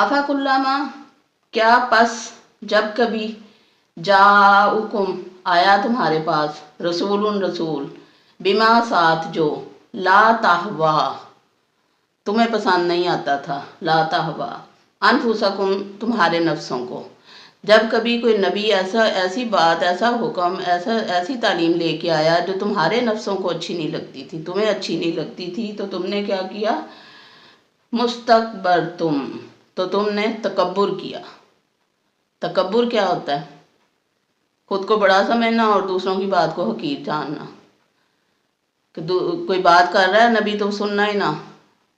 آفا کلامہ کیا پس جب کبھی جاؤکم آیا تمہارے پاس رسول بما ساتھ جو لا تہوا تمہیں پسند نہیں آتا تھا، لا تہوا انفسکم تمہارے نفسوں کو، جب کبھی کوئی نبی ایسی بات، ایسا حکم، ایسی تعلیم لے کے آیا جو تمہارے نفسوں کو اچھی نہیں لگتی تھی، تمہیں اچھی نہیں لگتی تھی، تو تم نے کیا کیا؟ مستکبرتم، تو تم نے تکبر کیا۔ تکبر کیا ہوتا ہے؟ خود کو بڑا سمجھنا اور دوسروں کی بات کو حقیر جاننا، کہ کوئی بات کر رہا ہے نبی تو سننا ہی نہ،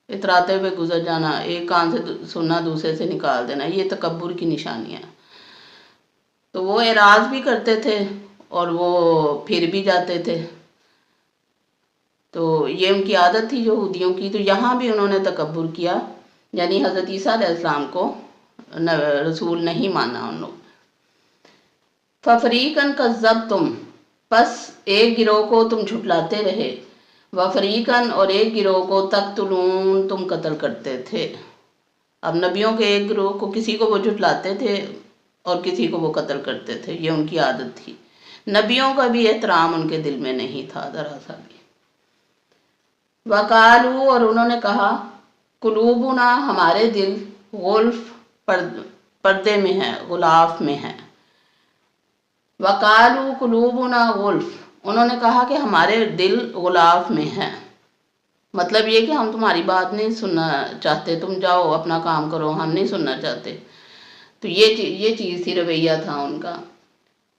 اتراتے ہوئے گزر جانا، ایک کان سے سننا دوسرے سے نکال دینا، یہ تکبر کی نشانی ہے۔ تو وہ اعراض بھی کرتے تھے اور وہ پھر بھی جاتے تھے، تو یہ ان کی عادت تھی یہودیوں کی۔ تو یہاں بھی انہوں نے تکبر کیا، یعنی حضرت عیسیٰ علیہ السلام کو رسول نہیں مانا ان لوگ۔ فَفَرِيقًا كَذَّبْتُمْ، پس ایک گروہ کو تم جھٹلاتے رہے، وَفَرِيقًا اور ایک گروہ کو تَقْتُلُونَ تم قتل کرتے تھے۔ اب نبیوں کے ایک گروہ کو، کسی کو وہ جھٹلاتے تھے اور کسی کو وہ قتل کرتے تھے، یہ ان کی عادت تھی۔ نبیوں کا بھی احترام ان کے دل میں نہیں تھا ذرا سا بھی۔ وَقَالُوا اور انہوں نے کہا، قُلُوبُنَا ہمارے دل غُلْف پردے میں ہیں، غلاف میں ہیں۔ وَقَالُوا قُلُوبُنَا غُلْف انہوں نے کہا کہ ہمارے دل غلاف میں ہیں، مطلب یہ کہ ہم تمہاری بات نہیں سننا چاہتے، تم جاؤ اپنا کام کرو، ہم نہیں سننا چاہتے۔ تو یہ چیز تھی، رویہ تھا ان کا۔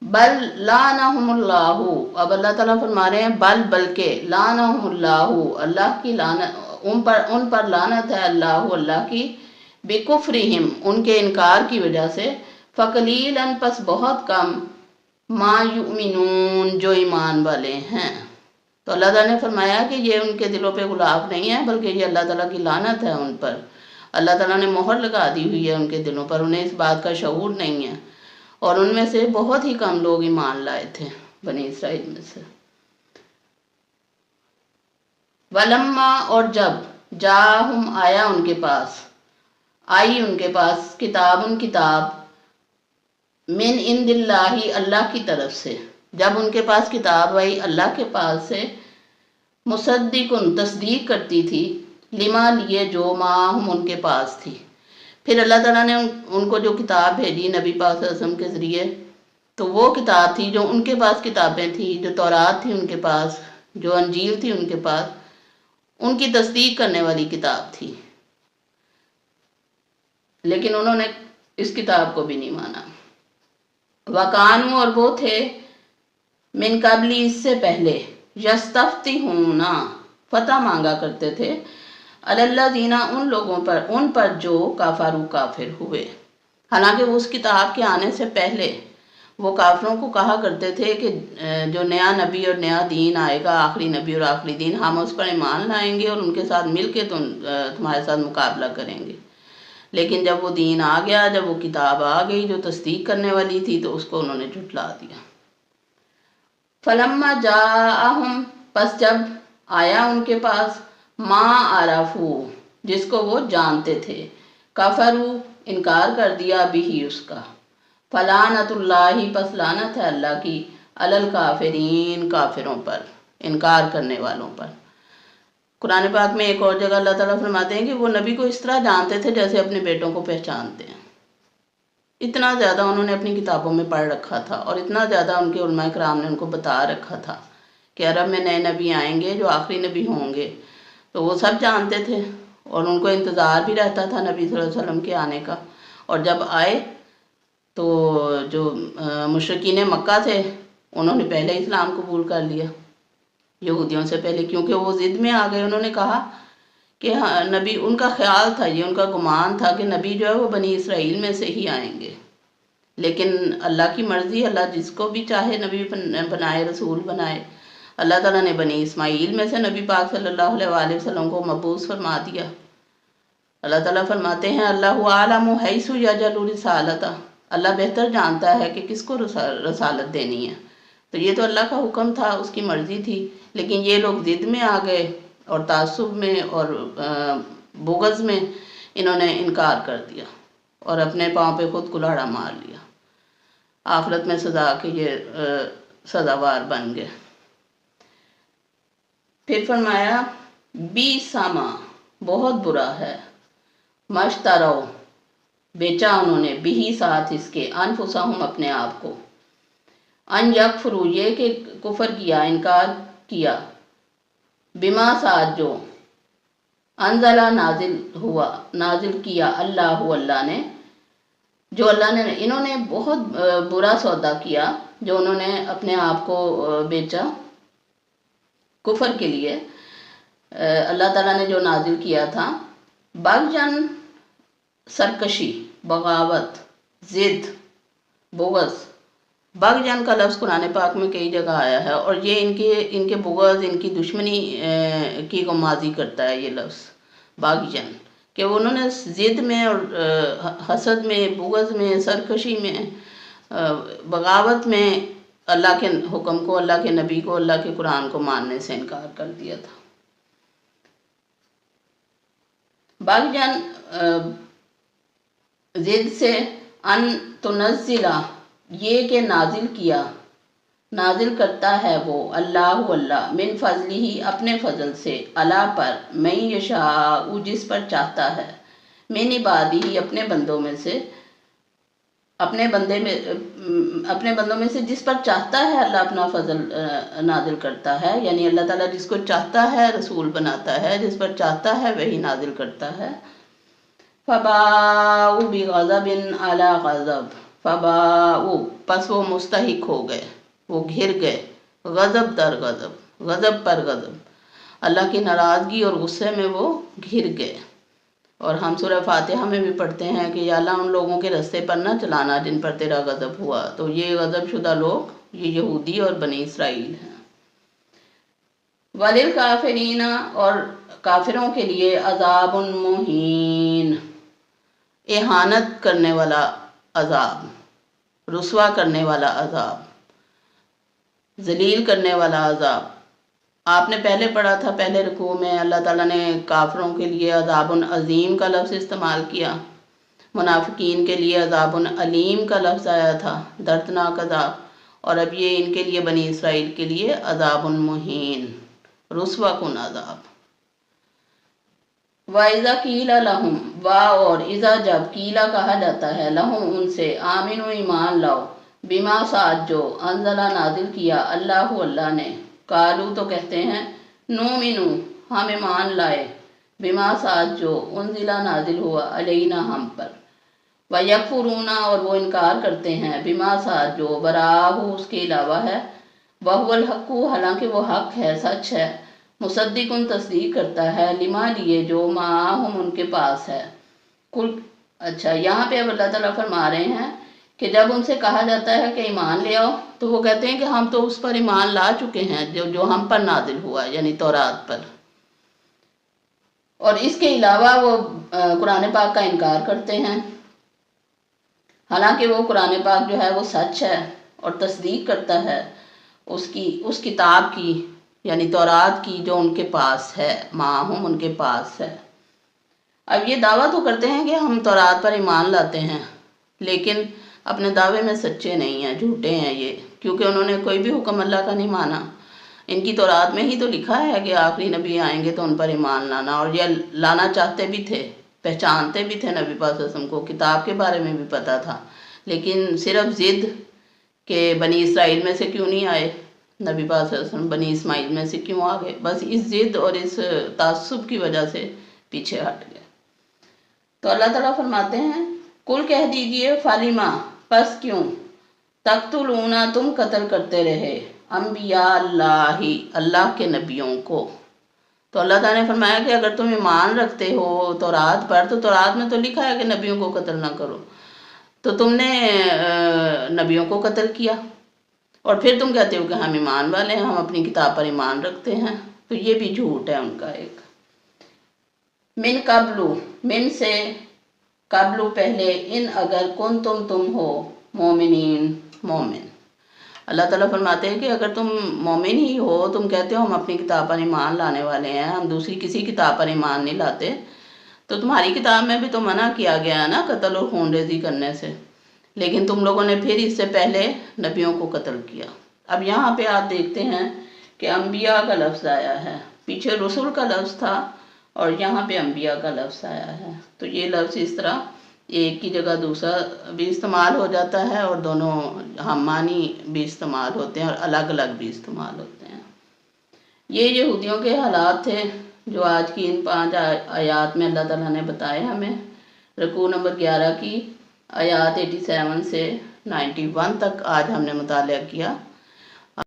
بل لعنہم اللہ، اب اللہ تعالیٰ فرما رہے ہیں بلکہ لعنہم اللہ، اللہ کی لعنت ان پر لعنت ہے، اللہ کی، بکفرہم ان کے انکار کی وجہ سے، فقلیلا پس بہت کم، ما یؤمنون جو ایمان والے ہیں۔ تو اللہ تعالیٰ نے فرمایا کہ یہ ان کے دلوں پہ غلاف نہیں ہے، بلکہ یہ اللہ تعالیٰ کی لعنت ہے ان پر۔ اللہ تعالیٰ نے مہر لگا دی ہوئی ہے ان کے دلوں پر، انہیں اس بات کا شعور نہیں ہے، اور ان میں سے بہت ہی کم لوگ ایمان لائے تھے بنی اسرائیل میں سے۔ ولما اور جب جاہم آیا ان کے پاس، آئی ان کے پاس، کتاب من عند اللہ اللہ کی طرف سے، جب ان کے پاس کتاب آئی اللہ کے پاس سے، مصدقن تصدیق کرتی تھی، لما لیے جو معہم ان کے پاس تھی۔ پھر اللہ تعالیٰ نے ان کو جو کتاب بھیجی نبی پاک صلی اللہ علیہ وسلم کے ذریعے، تو وہ کتاب تھی جو ان کے پاس کتابیں تھیں، جو تورات تھی ان کے پاس، جو انجیل تھی ان کے پاس، ان کی تصدیق کرنے والی کتاب تھی، لیکن انہوں نے اس کتاب کو بھی نہیں مانا۔ وَقَانُوا اور وہ تھے، من قبل اس سے پہلے، یستفتحون فتح مانگا کرتے تھے، علی الذین ان لوگوں پر، ان پر جو کفروا کافر ہوئے۔ حالانکہ وہ اس کتاب کے آنے سے پہلے وہ کافروں کو کہا کرتے تھے کہ جو نیا نبی اور نیا دین آئے گا، آخری نبی اور آخری دین، ہم اس پر ایمان لائیں گے اور ان کے ساتھ مل کے تمہارے ساتھ مقابلہ کریں گے۔ لیکن جب وہ دین آ گیا، جب وہ کتاب آ گئی جو تصدیق کرنے والی تھی، تو اس کو انہوں نے جھٹلا دیا۔ فلما جاءہم پس جب آیا ان کے پاس، ما عرفوا جس کو وہ جانتے تھے، کفروا انکار کر دیا بھی اس کا، فلعنت اللہ پس لعنت ہے اللہ کی، علی الکافرین کافروں پر، انکار کرنے والوں پر۔ قرآن پاک میں ایک اور جگہ اللہ تعالیٰ فرماتے ہیں کہ وہ نبی کو اس طرح جانتے تھے جیسے اپنے بیٹوں کو پہچانتے ہیں۔ اتنا زیادہ انہوں نے اپنی کتابوں میں پڑھ رکھا تھا، اور اتنا زیادہ ان کے علماء کرام نے ان کو بتا رکھا تھا کہ عرب میں نئے نبی آئیں گے جو آخری نبی ہوں گے، تو وہ سب جانتے تھے، اور ان کو انتظار بھی رہتا تھا نبی صلی اللہ علیہ وسلم کے آنے کا۔ اور جب آئے تو جو مشرکین مکہ تھے، انہوں نے پہلے اسلام قبول کر لیا یہودیوں سے پہلے، کیونکہ وہ ضد میں آ گئے۔ انہوں نے کہا کہ نبی، ان کا خیال تھا، یہ ان کا گمان تھا کہ نبی جو ہے وہ بنی اسرائیل میں سے ہی آئیں گے، لیکن اللہ کی مرضی، اللہ جس کو بھی چاہے نبی بنائے، رسول بنائے۔ اللہ تعالیٰ نے بنی اسماعیل میں سے نبی پاک صلی اللہ علیہ وآلہ وسلم کو مبعوث فرما دیا۔ اللہ تعالیٰ فرماتے ہیں، اللہ اعلم حیث یجعل رسالتہ، اللہ بہتر جانتا ہے کہ کس کو رسالت دینی ہے۔ تو یہ تو اللہ کا حکم تھا، اس کی مرضی تھی، لیکن یہ لوگ ضد میں آ گئے اور تعصب میں اور بغض میں انہوں نے انکار کر دیا۔ اور اپنے پاؤں پہ خود کلاڑا مار لیا، آخرت میں سزا کے یہ سزاوار بن گئے۔ پھر فرمایا بی ساما، بہت برا ہے، مشترو، بیچا انہوں نے، بھی ساتھ اس کے، انفسہم اپنے آپ کو، ان یکفروا یہ کہ کفر کیا، انکار کیا، بما ساتھ جو، انزلہ نازل کیا اللہ نے، جو اللہ نے، انہوں نے بہت برا سودا کیا جو انہوں نے اپنے آپ کو بیچا کفر کے لیے۔ اللہ تعالیٰ نے جو نازل کیا تھا، بغضاً سرکشی، بغاوت، ضد، بغض۔ بغضاً کا لفظ قرآن پاک میں کئی جگہ آیا ہے، اور یہ ان کے بغض، ان کی دشمنی کی کو ماضی کرتا ہے یہ لفظ بغضاً، کہ انہوں نے ضد میں اور حسد میں، بغض میں، سرکشی میں، بغاوت میں اللہ کے حکم کو، اللہ کے نبی کو، اللہ کے قرآن کو ماننے سے انکار کر دیا تھا۔ بغضاً ضد سے، ان تنزلہ یہ کہ نازل کیا، نازل کرتا ہے وہ اللہ من فضلہ اپنے فضل سے، اللہ پر، من یشاء جس پر چاہتا ہے، من عبادہ اپنے بندوں میں سے، اپنے بندوں میں سے جس پر چاہتا ہے اللہ اپنا فضل نازل کرتا ہے، یعنی اللہ تعالیٰ جس کو چاہتا ہے رسول بناتا ہے، جس پر چاہتا ہے وہی نازل کرتا ہے۔ فباؤوا بغضب علی غضب، فباؤوا پس وہ مستحق ہو گئے، وہ گھر گئے، غضب در غضب، غضب پر غضب، اللہ کی ناراضگی اور غصے میں وہ گھر گئے۔ اور ہم سورہ فاتحہ میں بھی پڑھتے ہیں کہ یا اللہ ان لوگوں کے رستے پر نہ چلانا جن پر تیرا غضب ہوا، تو یہ غضب شدہ لوگ یہ یہودی اور بنی اسرائیل ہیں۔ وَلِلْكَافِرِينَ اور کافروں کے لیے عذاب مہین، اہانت کرنے والا عذاب، رسوا کرنے والا عذاب، ذلیل کرنے والا عذاب۔ آپ نے پہلے پڑھا تھا پہلے رکوع میں، اللہ تعالیٰ نے کافروں کے لیے عذاب عظیم کا لفظ استعمال کیا، منافقین کے لیے عذاب علیم کا لفظ آیا تھا، دردناک عذاب، اور اب یہ ان کے لیے بنی اسرائیل کے لیے عذاب مہین، رسوا کن عذاب۔ وَإِذَا قِيلَ لَهُمْ اور اذا جب قیلا کہا جاتا ہے لہم ان سے، آمنوا ایمان لاؤ، بما ساتھ جو، انزلہ نازل کیا اللہ نے، قالو تو کہتے ہیں، نؤمنو ہم ایمان لائے، بما ساتھ جو، انزلہ نازل ہوا علینا ہم پر، وَيَكْفُرُونَ اور وہ انکار کرتے ہیں، بما ساتھ جو، براہ اس کے علاوہ ہے، وَهُوَ الْحَقُّ حالانکہ وہ حق ہے، سچ ہے، مصدقن تصدیق کرتا ہے، لما لیے جو، معاہم ان کے پاس ہے۔ اچھا یہاں پہ اب اللہ تعالیٰ فرما رہے ہیں کہ جب ان سے کہا جاتا ہے کہ ایمان لے آؤ، تو وہ کہتے ہیں کہ ہم تو اس پر ایمان لا چکے ہیں جو ہم پر نازل ہوا، یعنی تورات پر، اور اس کے علاوہ وہ قرآن پاک کا انکار کرتے ہیں، حالانکہ وہ قرآن پاک جو ہے وہ سچ ہے اور تصدیق کرتا ہے اس کتاب کی، یعنی تورات کی جو ان کے پاس ہے، معاہم ان کے پاس ہے۔ اب یہ دعویٰ تو کرتے ہیں کہ ہم تورات پر ایمان لاتے ہیں، لیکن اپنے دعوے میں سچے نہیں ہیں، جھوٹے ہیں یہ، کیونکہ انہوں نے کوئی بھی حکم اللہ کا نہیں مانا۔ ان کی تورات میں ہی تو لکھا ہے کہ آخری نبی آئیں گے تو ان پر ایمان لانا، اور یہ لانا چاہتے بھی تھے، پہچانتے بھی تھے نبی پاک صلی اللہ علیہ وسلم کو، کتاب کے بارے میں بھی پتہ تھا، لیکن صرف ضد کہ بنی اسرائیل میں سے کیوں نہیں آئے نبی پاک صلی اللہ علیہ وسلم، بنی اسماعیل میں سے کیوں آ گئے، بس اس ضد اور اس تعصب کی وجہ سے پیچھے ہٹ گئے۔ تو اللہ تعالیٰ فرماتے ہیں، کل کہہ دیجئے، فالیما پس کیوں، تقتلون تم قتل کرتے رہے، انبیاء اللہ کے نبیوں کو۔ تو اللہ تعالیٰ نے فرمایا کہ اگر تم ایمان رکھتے ہو تورات پر، تو تورات میں تو لکھا ہے کہ نبیوں کو قتل نہ کرو، تو تم نے نبیوں کو قتل کیا، اور پھر تم کہتے ہو کہ ہم ایمان والے ہیں، ہم اپنی کتاب پر ایمان رکھتے ہیں، تو یہ بھی جھوٹ ہے ان کا ایک۔ من قبلو من سے، قبلو پہلے، ان اگر تم ہو مومنین مومن۔ اللہ تعالیٰ فرماتے ہیں کہ اگر تم مومن ہی ہو، تم کہتے ہو ہم اپنی کتاب پر ایمان لانے والے ہیں، ہم دوسری کسی کتاب پر ایمان نہیں لاتے، تو تمہاری کتاب میں بھی تو منع کیا گیا ہے نا قتل اور خون ریزی کرنے سے، لیکن تم لوگوں نے پھر اس سے پہلے نبیوں کو قتل کیا۔ اب یہاں پہ آپ دیکھتے ہیں کہ انبیاء کا لفظ آیا ہے، پیچھے رسول کا لفظ تھا اور یہاں پہ انبیاء کا لفظ آیا ہے، تو یہ لفظ اس طرح ایک کی جگہ دوسرا بھی استعمال ہو جاتا ہے اور دونوں ہم معنی بھی استعمال ہوتے ہیں اور الگ الگ بھی استعمال ہوتے ہیں۔ یہ یہودیوں کے حالات تھے جو آج کی ان 5 آیات میں اللہ تعالیٰ نے بتائے ہمیں۔ رکوع نمبر 11 کی آیات 87 سے 91 تک آج ہم نے مطالعہ کیا۔